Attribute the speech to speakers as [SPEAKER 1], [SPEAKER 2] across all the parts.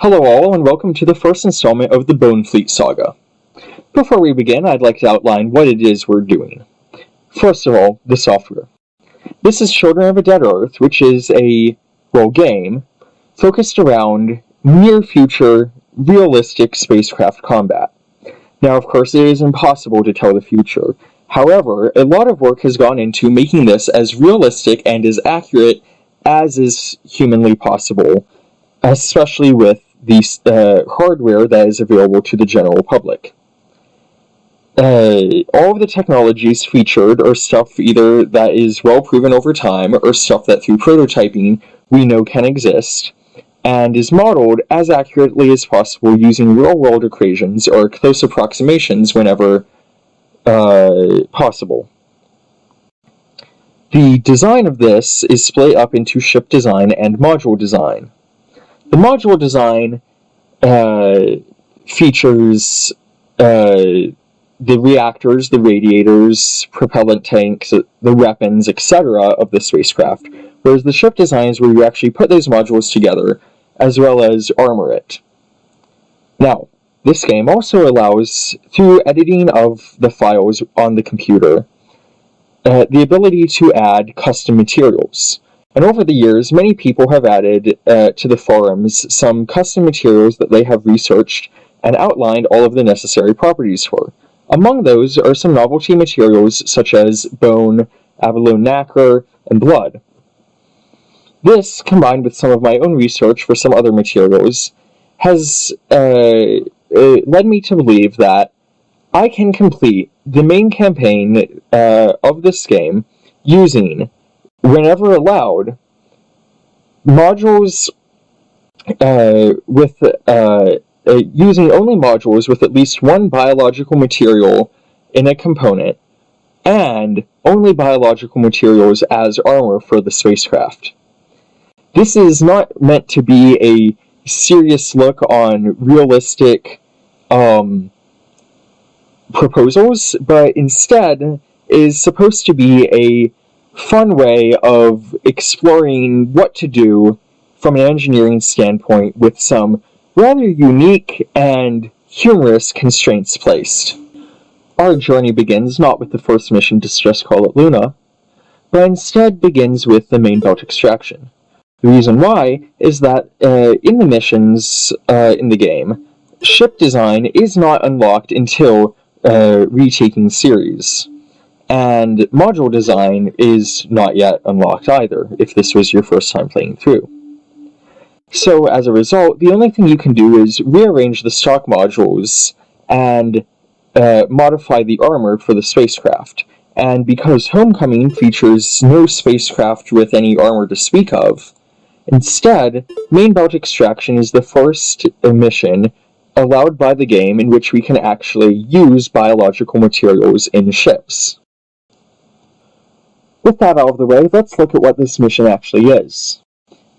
[SPEAKER 1] Hello all, and welcome to the first installment of the Bonefleet Saga. Before we begin, I'd like to outline what it is we're doing. First of all, the software. This is Children of a Dead Earth, which is a, game focused around near-future, realistic spacecraft combat. Now, of course, it is impossible to tell the future. However, a lot of work has gone into making this as realistic and as accurate as is humanly possible, especially with the hardware that is available to the general public. All of the technologies featured are stuff either that is well proven over time or stuff that through prototyping we know can exist, and is modeled as accurately as possible using real-world equations or close approximations whenever possible. The design of this is split up into ship design and module design. The module design features the reactors, the radiators, propellant tanks, the weapons, etc. of the spacecraft, whereas the ship design is where you actually put those modules together, as well as armor it. Now, this game also allows, through editing of the files on the computer, the ability to add custom materials. And over the years, many people have added to the forums some custom materials that they have researched and outlined all of the necessary properties for. Among those are some novelty materials such as bone, abalone nacre, and blood. This, combined with some of my own research for some other materials, has led me to believe that I can complete the main campaign of this game using, whenever allowed, modules using only modules with at least one biological material in a component, and only biological materials as armor for the spacecraft. This is not meant to be a serious look on realistic proposals, but instead is supposed to be a fun way of exploring what to do from an engineering standpoint with some rather unique and humorous constraints placed. Our journey begins not with the first mission to Stress Call at Luna, but instead begins with the main belt extraction. The reason why is that in the missions in the game, ship design is not unlocked until retaking series, and module design is not yet unlocked either, if this was your first time playing through. So, as a result, the only thing you can do is rearrange the stock modules and modify the armor for the spacecraft. And because Homecoming features no spacecraft with any armor to speak of, instead, Main Belt Extraction is the first mission allowed by the game in which we can actually use biological materials in ships. With that out of the way, let's look at what this mission actually is.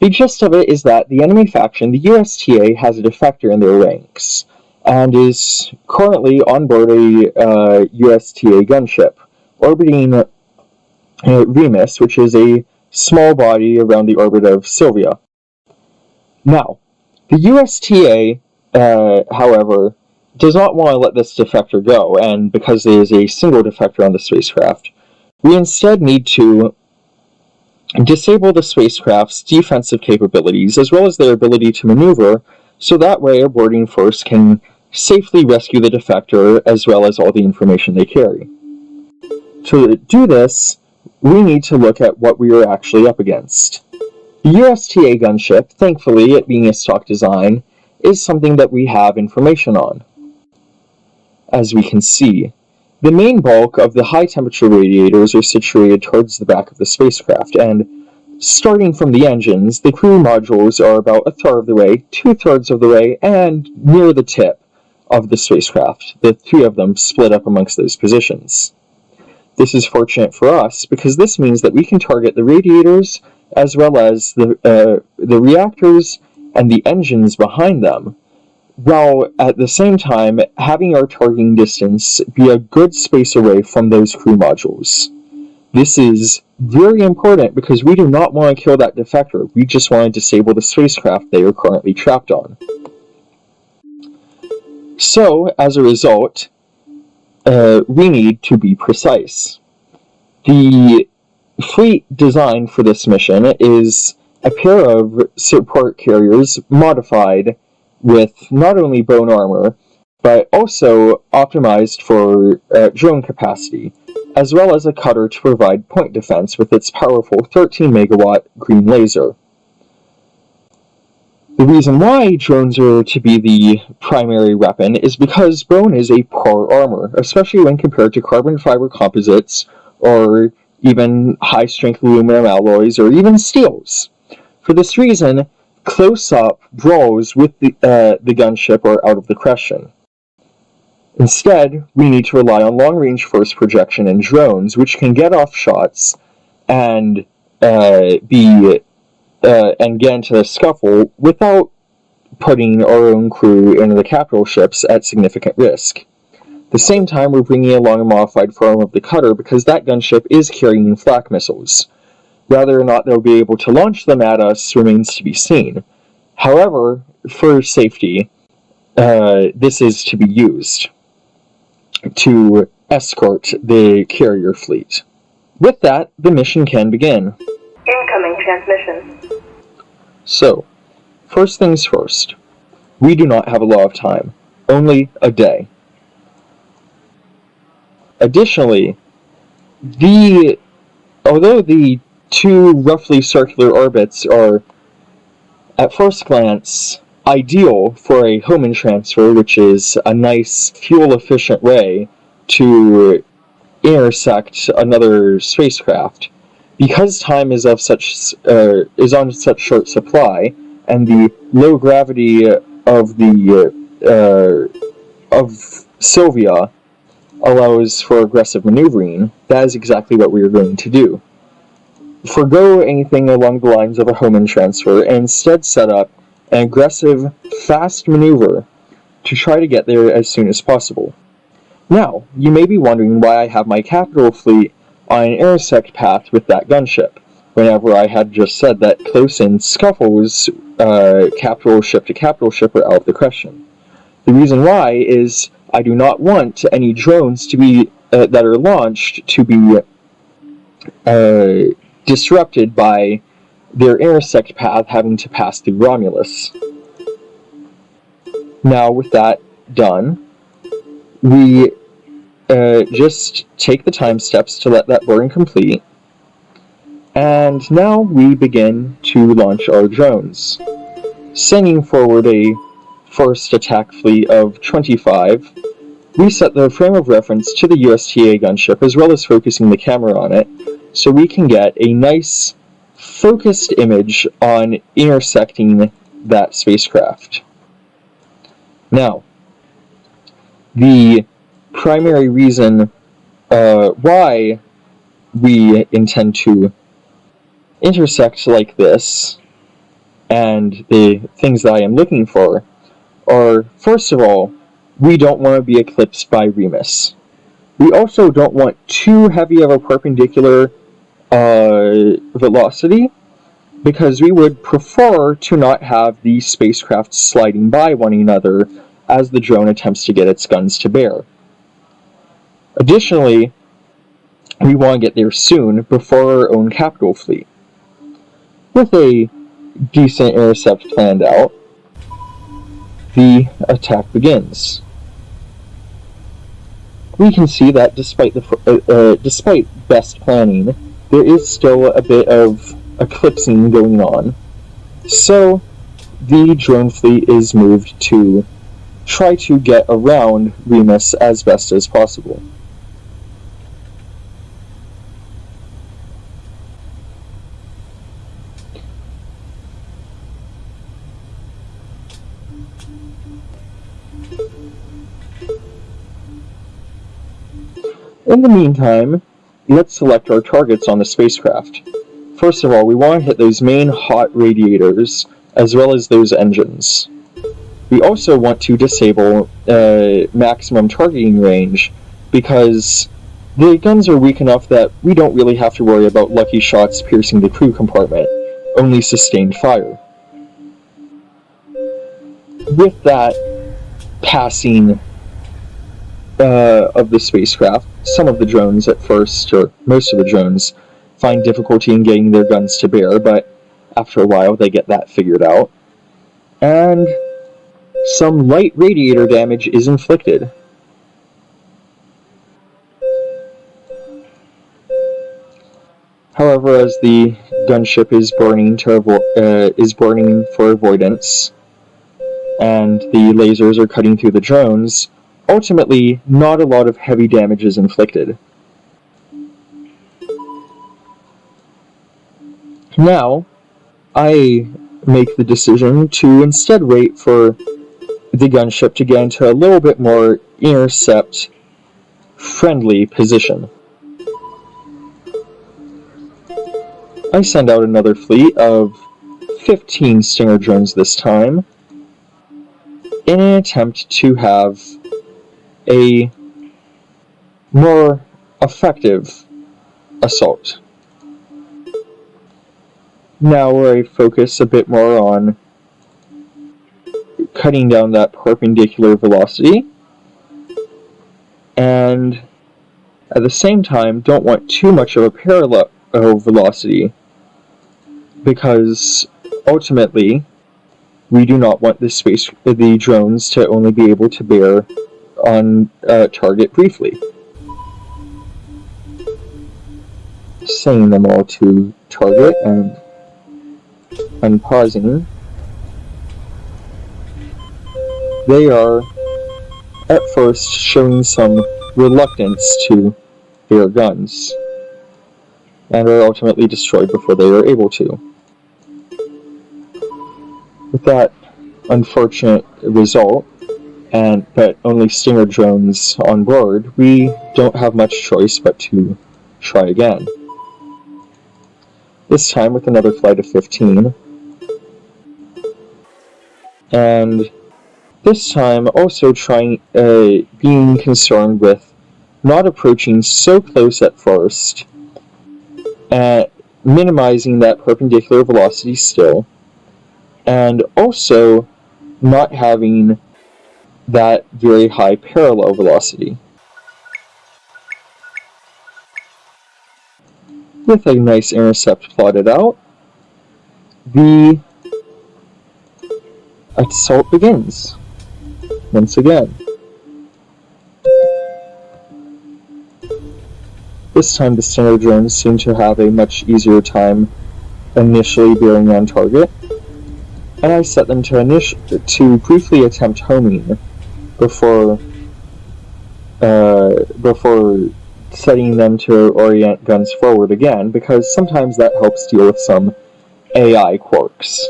[SPEAKER 1] The gist of it is that the enemy faction, the USTA, has a defector in their ranks, and is currently on board a USTA gunship, orbiting Remus, which is a small body around the orbit of Sylvia. Now, the USTA, however, does not want to let this defector go, and because there is a single defector on the spacecraft, we instead need to disable the spacecraft's defensive capabilities, as well as their ability to maneuver, so that way our boarding force can safely rescue the defector, as well as all the information they carry. To do this, we need to look at what we are actually up against. The USTA gunship, thankfully, it being a stock design, is something that we have information on. As we can see, the main bulk of the high-temperature radiators are situated towards the back of the spacecraft, and starting from the engines, the crew modules are about a third of the way, two-thirds of the way, and near the tip of the spacecraft, the three of them split up amongst those positions. This is fortunate for us, because this means that we can target the radiators, as well as the reactors and the engines behind them, while at the same time having our targeting distance be a good space away from those crew modules. This is very important because we do not want to kill that defector, we just want to disable the spacecraft they are currently trapped on. So, as a result, we need to be precise. The fleet design for this mission is a pair of support carriers modified with not only bone armor, but also optimized for drone capacity, as well as a cutter to provide point defense with its powerful 13 megawatt green laser. The reason why drones are to be the primary weapon is because bone is a poor armor, especially when compared to carbon fiber composites, or even high-strength aluminum alloys, or even steels. For this reason, close-up brawls with the gunship are out of the question. Instead, we need to rely on long-range force projection and drones, which can get off shots and get into the scuffle without putting our own crew into the capital ships at significant risk. At the same time, we're bringing along a modified form of the cutter because that gunship is carrying flak missiles. Whether or not they'll be able to launch them at us remains to be seen. However, for safety, this is to be used to escort the carrier fleet. With that, the mission can begin.
[SPEAKER 2] Incoming transmission.
[SPEAKER 1] So, first things first. We do not have a lot of time, only a day. Additionally, although the two roughly circular orbits are, at first glance, ideal for a Hohmann transfer, which is a nice fuel-efficient way to intersect another spacecraft, because time is on such short supply, and the low gravity of Sylvia allows for aggressive maneuvering, that is exactly what we are going to do. Forgo anything along the lines of a Hohmann transfer, and instead set up an aggressive, fast maneuver to try to get there as soon as possible. Now, you may be wondering why I have my capital fleet on an intersect path with that gunship, whenever I had just said that close-in scuffles, capital ship to capital ship, are out of the question. The reason why is I do not want any drones to be that are launched to be disrupted by their intersect path having to pass through Romulus. Now, with that done, we just take the time steps to let that burn complete, and now we begin to launch our drones, sending forward a first attack fleet of 25. We set the frame of reference to the USTA gunship, as well as focusing the camera on it, so we can get a nice focused image on intersecting that spacecraft. Now, the primary reason why we intend to intersect like this, and the things that I am looking for, are, first of all, we don't want to be eclipsed by Remus. We also don't want too heavy of a perpendicular velocity, because we would prefer to not have the spacecraft sliding by one another as the drone attempts to get its guns to bear. Additionally, we want to get there soon before our own capital fleet. With a decent intercept planned out, the attack begins. We can see that despite best planning, there is still a bit of eclipsing going on, so the drone fleet is moved to try to get around Remus as best as possible. In the meantime, let's select our targets on the spacecraft. First of all, we want to hit those main hot radiators, as well as those engines. We also want to disable maximum targeting range, because the guns are weak enough that we don't really have to worry about lucky shots piercing the crew compartment, only sustained fire. With that, passing of the spacecraft. Some of the drones at first, or most of the drones, find difficulty in getting their guns to bear, but after a while they get that figured out. And some light radiator damage is inflicted. However, as the gunship is burning for avoidance, and the lasers are cutting through the drones, ultimately not a lot of heavy damage is inflicted. Now, I make the decision to instead wait for the gunship to get into a little bit more intercept-friendly position. I send out another fleet of 15 Stinger drones this time, in an attempt to have a more effective assault. Now I focus a bit more on cutting down that perpendicular velocity, and at the same time don't want too much of a parallel velocity, because ultimately we do not want the drones to only be able to bear on target briefly. Sending them all to target and unpausing. They are at first showing some reluctance to bear guns, and are ultimately destroyed before they are able to. With that unfortunate result, but only Stinger drones on board, we don't have much choice but to try again. This time with another flight of 15, and this time also being concerned with not approaching so close at first, and minimizing that perpendicular velocity still, and also not having that very high parallel velocity. With a nice intercept plotted out, the assault begins once again. This time the Stinger drones seem to have a much easier time initially bearing on target, and I set them to briefly attempt homing before setting them to orient guns forward again, because sometimes that helps deal with some AI quirks.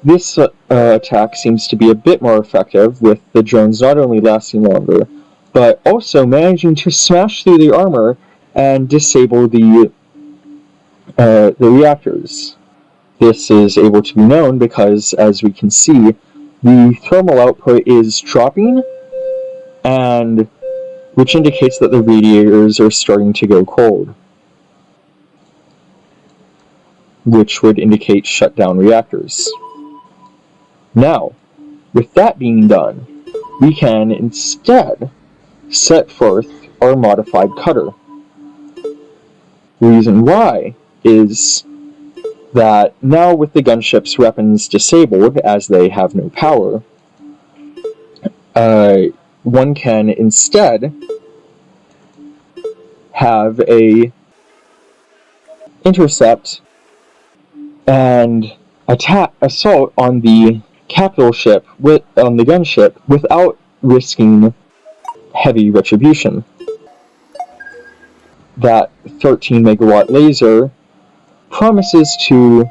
[SPEAKER 1] This attack seems to be a bit more effective, with the drones not only lasting longer, but also managing to smash through the armor and disable the reactors. This is able to be known because, as we can see, the thermal output is dropping, and which indicates that the radiators are starting to go cold, which would indicate shutdown reactors. Now, with that being done, we can instead set forth our modified cutter. The reason why is that now with the gunship's weapons disabled, as they have no power, one can instead have a intercept and assault on the capital ship on the gunship without risking heavy retribution. That 13 megawatt laser promises to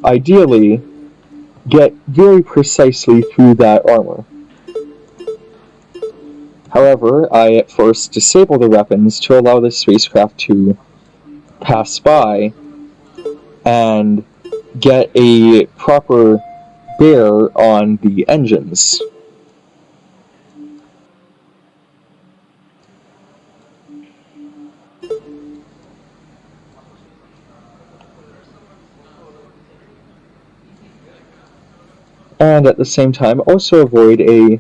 [SPEAKER 1] ideally get very precisely through that armor. However, I at first disable the weapons to allow the spacecraft to pass by and get a proper bear on the engines. and at the same time also avoid a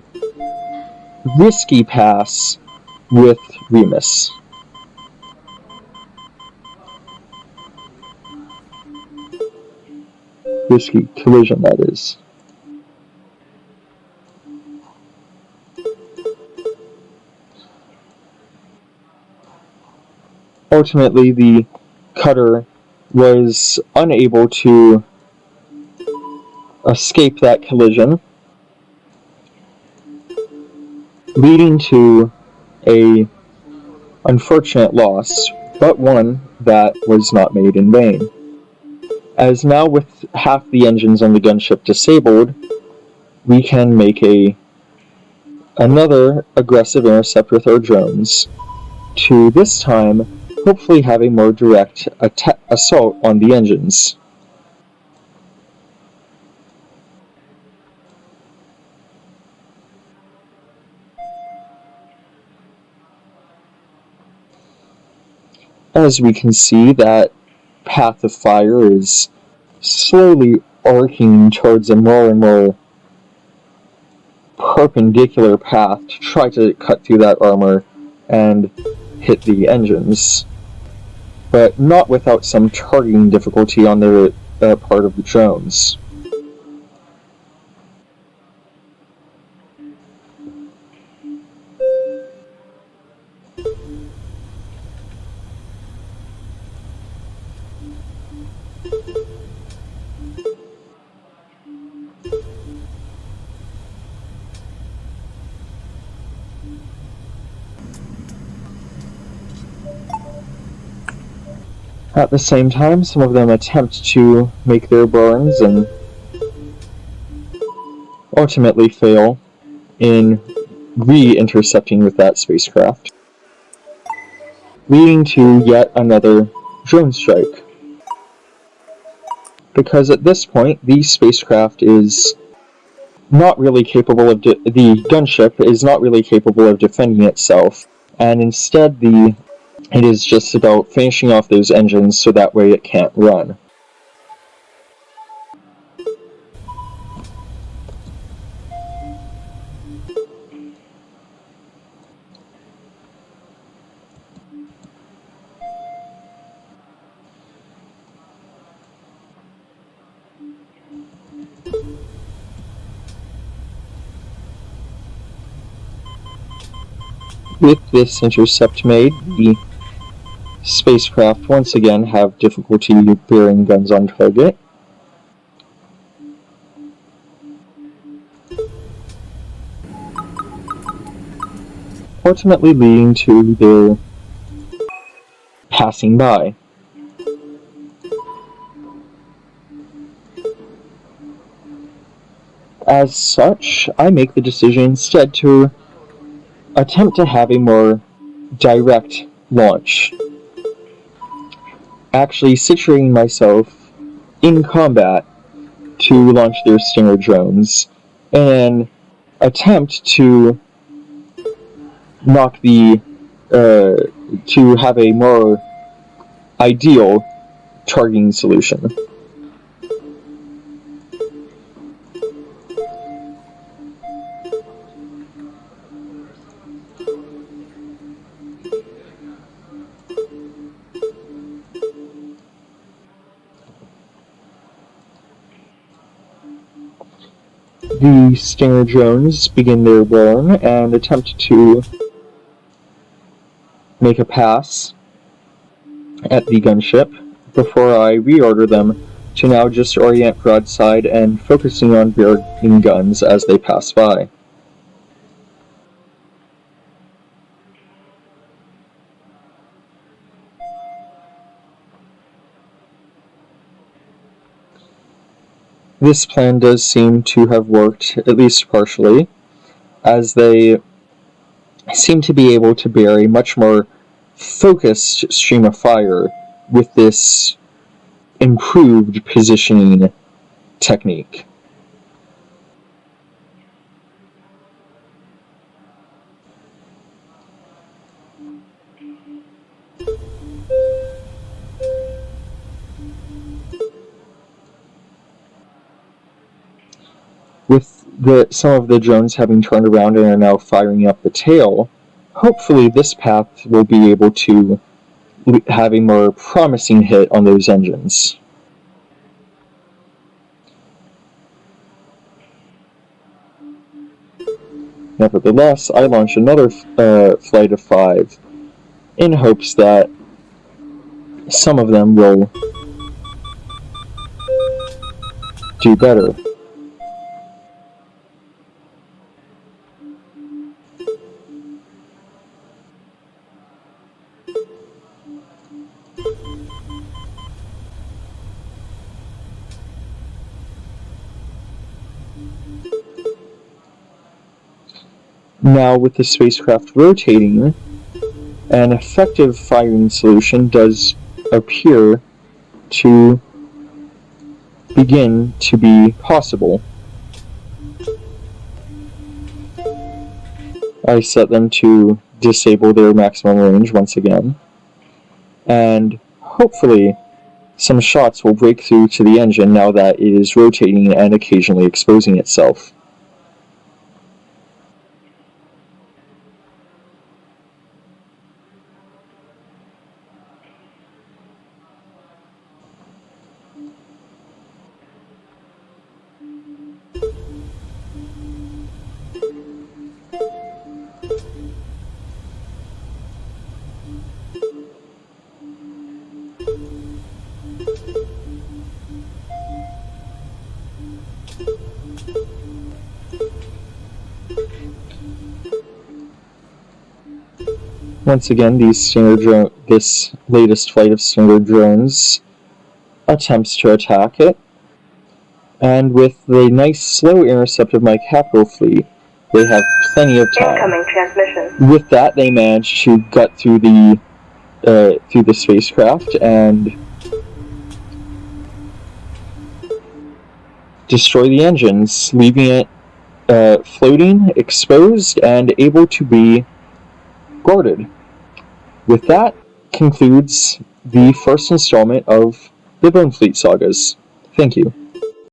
[SPEAKER 1] risky pass with Remus. Risky collision, that is. Ultimately, the cutter was unable to escape that collision, leading to a unfortunate loss, but one that was not made in vain. As now with half the engines on the gunship disabled, we can make another aggressive intercept with our drones to this time hopefully have a more direct assault on the engines. As we can see, that path of fire is slowly arcing towards a more and more perpendicular path to try to cut through that armor and hit the engines, but not without some targeting difficulty on the part of the drones. At the same time, some of them attempt to make their burns and ultimately fail in re-intercepting with that spacecraft, leading to yet another drone strike. Because at this point, the spacecraft is not really capable of the gunship is not really capable of defending itself, and instead it is just about finishing off those engines so that way it can't run. With this intercept made, the spacecraft once again have difficulty bearing guns on target. Ultimately leading to their passing by. As such, I make the decision instead to attempt to have a more direct launch, actually situating myself in combat to launch their Stinger drones and attempt to knock to have a more ideal targeting solution. The Stinger drones begin their burn and attempt to make a pass at the gunship before I reorder them to now just orient broadside and focusing on bearing guns as they pass by. This plan does seem to have worked, at least partially, as they seem to be able to bear a much more focused stream of fire with this improved positioning technique. with some of the drones having turned around and are now firing up the tail, hopefully this path will be able to have a more promising hit on those engines. Nevertheless, I launch another flight of 5 in hopes that some of them will do better. Now, with the spacecraft rotating, an effective firing solution does appear to begin to be possible. I set them to disable their maximum range once again, and hopefully some shots will break through to the engine now that it is rotating and occasionally exposing itself. Once again, this latest flight of standard drones attempts to attack it, and with the nice slow intercept of my capital fleet, they have plenty of time.
[SPEAKER 2] Incoming transmission.
[SPEAKER 1] With that, they manage to gut through the spacecraft and destroy the engines, leaving it floating, exposed, and able to be boarded. With that concludes the first installment of the Bone Fleet sagas. Thank you.